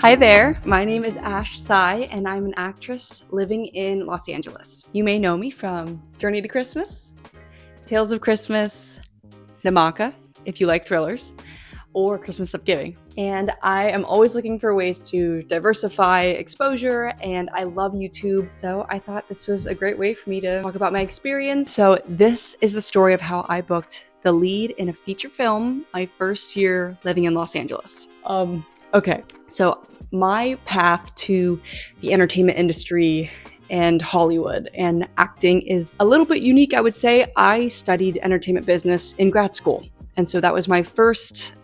Hi there, my name is Ash Sai, and I'm an actress living in Los Angeles. You may know me from Journey to Christmas, Tales of Christmas, Namaka, if you like thrillers, or Christmas Upgiving. And I am always looking for ways to diversify exposure, and I love YouTube, so I thought this was a great way for me to talk about my experience. So this is the story of how I booked the lead in a feature film my first year living in Los Angeles. Okay, so my path to the entertainment industry and Hollywood and acting is a little bit unique, I would say. I studied entertainment business in grad school. And so that was my first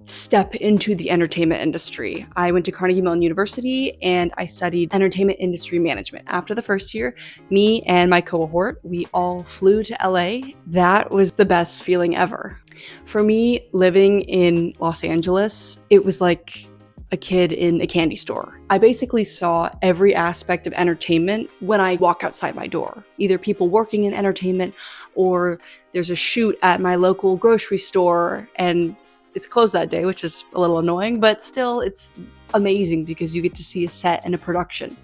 step into the entertainment industry. I went to Carnegie Mellon University and I studied entertainment industry management. After the first year, me and my cohort, we all flew to LA. That was the best feeling ever. For me, living in Los Angeles, it was like a kid in a candy store. I basically saw every aspect of entertainment when I walk outside my door. Either people working in entertainment, or there's a shoot at my local grocery store and it's closed that day, which is a little annoying, but still it's amazing because you get to see a set and a production.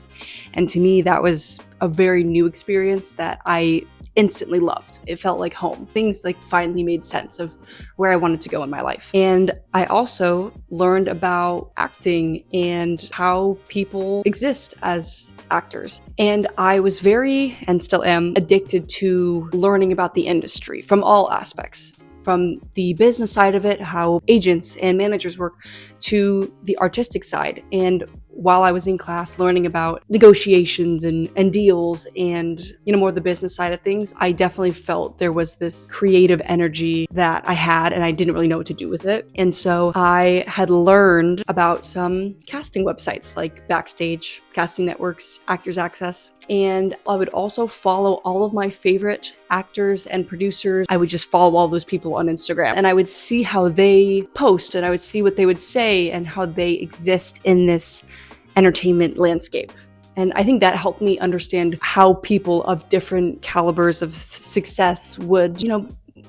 And to me, that was a very new experience that I instantly loved. It felt like home. Things like finally made sense of where I wanted to go in my life. And I also learned about acting and how people exist as actors. And I was very, and still am, addicted to learning about the industry from all aspects. From the business side of it, how agents and managers work, to the artistic side. And while I was in class learning about negotiations and deals and, more of the business side of things, I definitely felt there was this creative energy that I had and I didn't really know what to do with it. And so I had learned about some casting websites like Backstage, Casting Networks, Actors Access. And I would also follow all of my favorite actors and producers. I would just follow all those people on Instagram and I would see how they post and I would see what they would say and how they exist in this entertainment landscape. And I think that helped me understand how people of different calibers of success would,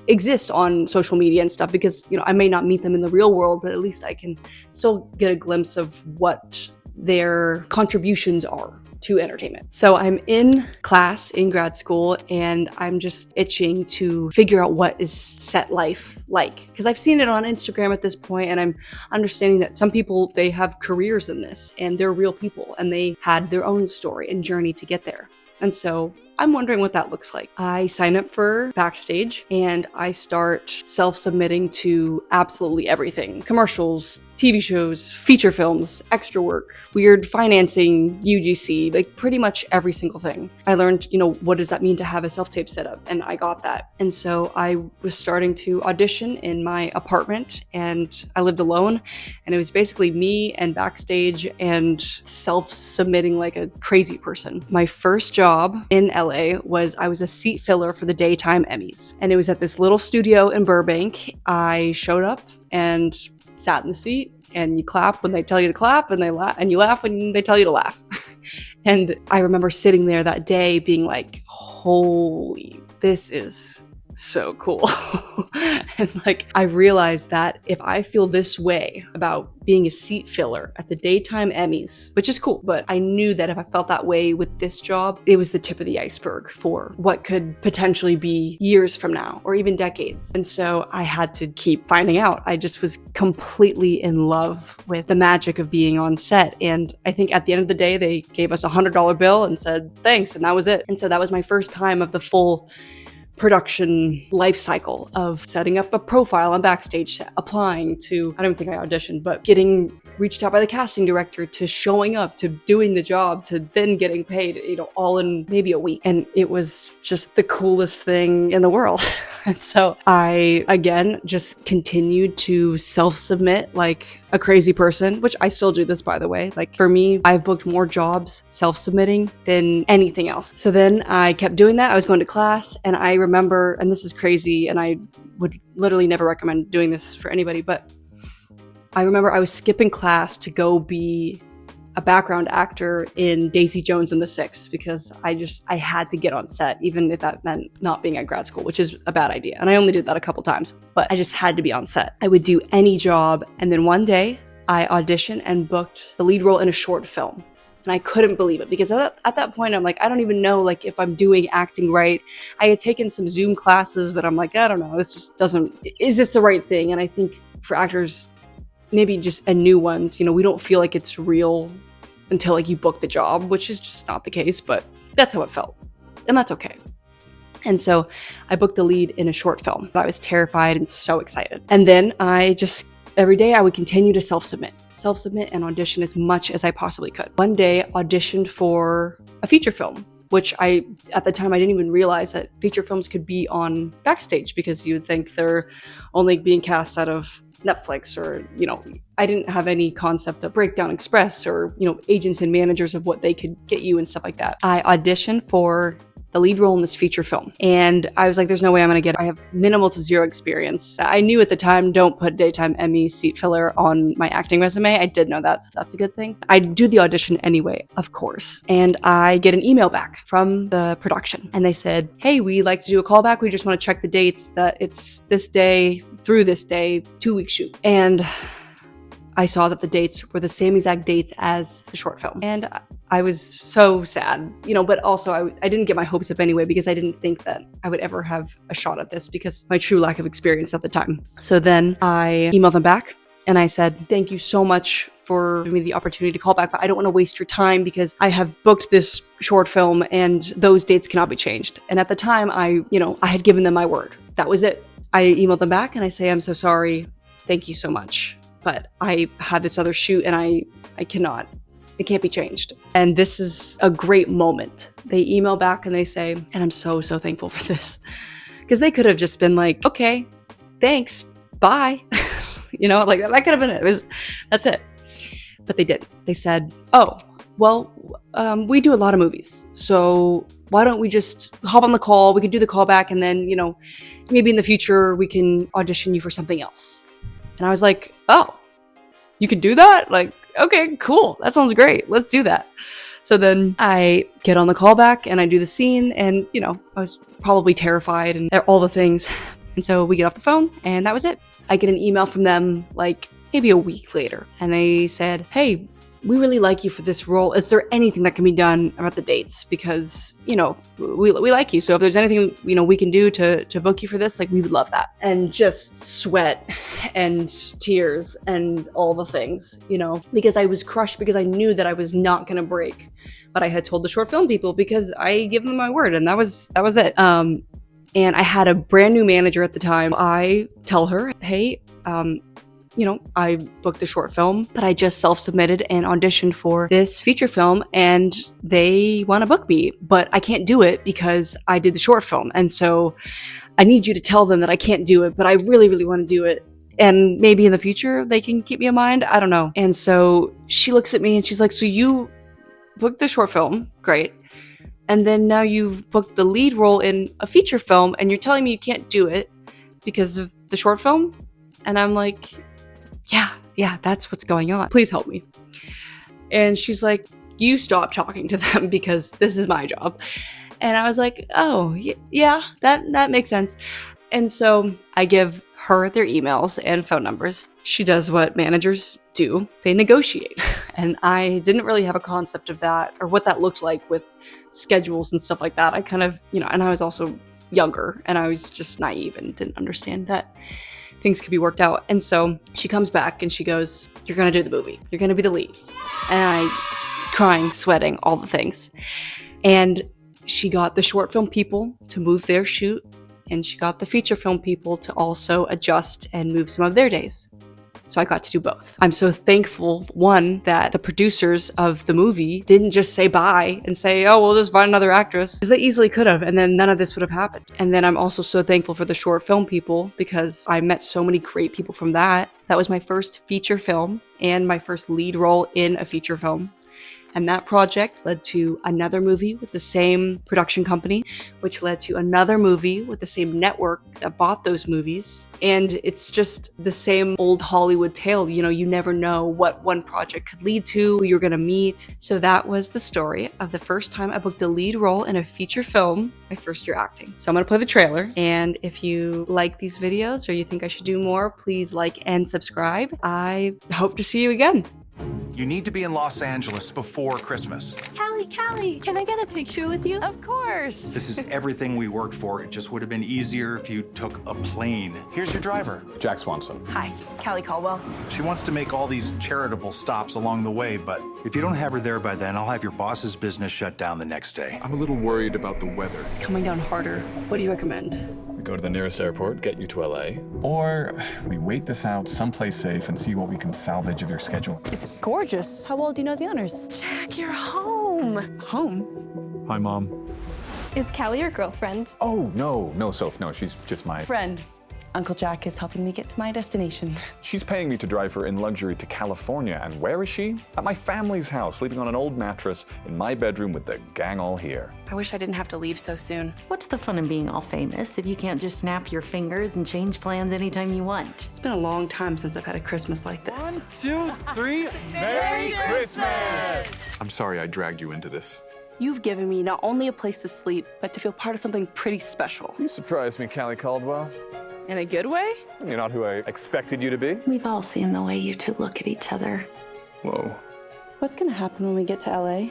exist on social media and stuff, because, I may not meet them in the real world, but at least I can still get a glimpse of what their contributions are to entertainment. So I'm in class in grad school and I'm just itching to figure out what is set life like. Because I've seen it on Instagram at this point and I'm understanding that some people, they have careers in this and they're real people and they had their own story and journey to get there. And so I'm wondering what that looks like. I sign up for Backstage and I start self-submitting to absolutely everything. Commercials, TV shows, feature films, extra work, weird financing, UGC, like pretty much every single thing. I learned, what does that mean to have a self-tape setup? And I got that. And so I was starting to audition in my apartment and I lived alone. And it was basically me and Backstage and self-submitting like a crazy person. My first job in LA was I was a seat filler for the daytime Emmys. And it was at this little studio in Burbank. I showed up and sat in the seat and you clap when they tell you to clap and you laugh when they tell you to laugh. And I remember sitting there that day being like, holy, this is so cool. And I realized that if I feel this way about being a seat filler at the daytime Emmys, which is cool, but I knew that if I felt that way with this job, it was the tip of the iceberg for what could potentially be years from now or even decades. And so I had to keep finding out. I just was completely in love with the magic of being on set. And I think at the end of the day, they gave us $100 bill and said, thanks. And that was it. And so that was my first time of the full production life cycle of setting up a profile on Backstage, applying to, I don't think I auditioned, but getting reached out by the casting director, to showing up, to doing the job, to then getting paid, all in maybe a week. And it was just the coolest thing in the world. And so I, again, just continued to self-submit like a crazy person, which I still do this, by the way. For me, I've booked more jobs self-submitting than anything else. So then I kept doing that. I was going to class and I remember, and this is crazy, and I would literally never recommend doing this for anybody, but I remember I was skipping class to go be a background actor in Daisy Jones and the Six because I had to get on set, even if that meant not being at grad school, which is a bad idea. And I only did that a couple times, but I just had to be on set. I would do any job. And then one day I auditioned and booked the lead role in a short film. And I couldn't believe it because at that point, I'm like, I don't even know like if I'm doing acting right. I had taken some Zoom classes, but I'm like, I don't know, this just doesn't, is this the right thing? And I think for actors, maybe just and new ones, you know, we don't feel like it's real until like you book the job, which is just not the case, but that's how it felt. And that's okay. And so I booked the lead in a short film. I was terrified and so excited. And then I just, every day I would continue to self-submit and audition as much as I possibly could. One day auditioned for a feature film, which at the time I didn't even realize that feature films could be on Backstage, because you would think they're only being cast out of Netflix, or, you know, I didn't have any concept of Breakdown Express or, you know, agents and managers of what they could get you and stuff like that. I auditioned for the lead role in this feature film. And I was like, there's no way I'm gonna get it. I have minimal to zero experience. I knew at the time, don't put daytime Emmy seat filler on my acting resume. I did know that, so that's a good thing. I do the audition anyway, of course. And I get an email back from the production. And they said, hey, we'd like to do a callback. We just wanna check the dates, that it's this day through this day, 2-week shoot. And I saw that the dates were the same exact dates as the short film. And I was so sad, you know, but also I didn't get my hopes up anyway, because I didn't think that I would ever have a shot at this because my true lack of experience at the time. So then I emailed them back and I said, thank you so much for giving me the opportunity to call back, but I don't want to waste your time because I have booked this short film and those dates cannot be changed. And at the time I had given them my word. That was it. I emailed them back and I say, I'm so sorry. Thank you so much. But I had this other shoot and I cannot, it can't be changed. And this is a great moment. They email back and they say, and I'm so, so thankful for this, because they could have just been like, okay, thanks, bye. You know, like that could have been it. That's it. But they didn't. They said, oh, well, we do a lot of movies, so why don't we just hop on the call? We can do the callback, and then, you know, maybe in the future we can audition you for something else. And I was like, oh, you can do that? Like, okay, cool. That sounds great. Let's do that. So then I get on the callback and I do the scene, and, you know, I was probably terrified and all the things. And so we get off the phone and that was it. I get an email from them like maybe a week later, and they said, hey, we really like you for this role. Is there anything that can be done about the dates? Because, you know, we like you. So if there's anything, you know, we can do to book you for this, like, we would love that. And just sweat and tears and all the things, you know, because I was crushed, because I knew that I was not going to break. But I had told the short film people, because I give them my word, and that was it. And I had a brand new manager at the time. I tell her, hey, you know, I booked the short film, but I just self-submitted and auditioned for this feature film, and they want to book me, but I can't do it because I did the short film. And so I need you to tell them that I can't do it, but I really, really want to do it. And maybe in the future they can keep me in mind. I don't know. And so she looks at me and she's like, so you booked the short film, great. And then now you've booked the lead role in a feature film, and you're telling me you can't do it because of the short film? And I'm like, yeah, that's what's going on. Please help me. And she's like, you stop talking to them because this is my job. And I was like, oh, yeah, that makes sense. And so I give her their emails and phone numbers. She does what managers do. They negotiate. And I didn't really have a concept of that or what that looked like with schedules and stuff like that. I kind of, you know, and I was also younger and I was just naive and didn't understand that things could be worked out. And so she comes back and she goes, you're going to do the movie. You're going to be the lead. And I, crying, sweating, all the things. And she got the short film people to move their shoot, and she got the feature film people to also adjust and move some of their days. So I got to do both. I'm so thankful, one, that the producers of the movie didn't just say bye and say, oh, we'll just find another actress, because they easily could have, and then none of this would have happened. And then I'm also so thankful for the short film people, because I met so many great people from that. That was my first feature film and my first lead role in a feature film. And that project led to another movie with the same production company, which led to another movie with the same network that bought those movies. And it's just the same old Hollywood tale. You know, you never know what one project could lead to, who you're gonna meet. So that was the story of the first time I booked a lead role in a feature film my first year acting. So I'm gonna play the trailer. And if you like these videos or you think I should do more, please like and subscribe. I hope to see you again. You need to be in Los Angeles before Christmas. Callie, can I get a picture with you? Of course. This is everything we worked for. It just would have been easier if you took a plane. Here's your driver. Jack Swanson. Hi, Callie Caldwell. She wants to make all these charitable stops along the way, but if you don't have her there by then, I'll have your boss's business shut down the next day. I'm a little worried about the weather. It's coming down harder. What do you recommend? We go to the nearest airport, get you to LA, or we wait this out someplace safe and see what we can salvage of your schedule. It's gorgeous. How well do you know the owners? Jack, you're home. Home? Hi, Mom. Is Callie your girlfriend? Oh, no, Soph, no, she's just my Friend. Uncle Jack is helping me get to my destination. She's paying me to drive her in luxury to California, and where is she? At my family's house, sleeping on an old mattress in my bedroom with the gang all here. I wish I didn't have to leave so soon. What's the fun in being all famous if you can't just snap your fingers and change plans anytime you want? It's been a long time since I've had a Christmas like this. 1, 2, 3, Merry Christmas! I'm sorry I dragged you into this. You've given me not only a place to sleep, but to feel part of something pretty special. You surprised me, Callie Caldwell. In a good way? You're not who I expected you to be. We've all seen the way you two look at each other. Whoa, What's gonna happen when we get to LA?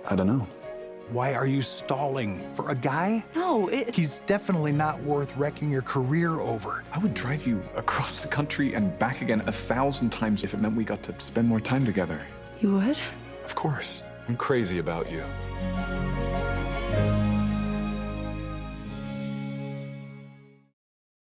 I don't know. Why are you stalling? For a guy? No, He's definitely not worth wrecking your career over. I would drive you across the country and back again 1,000 times if it meant we got to spend more time together. You would? Of course. I'm crazy about you.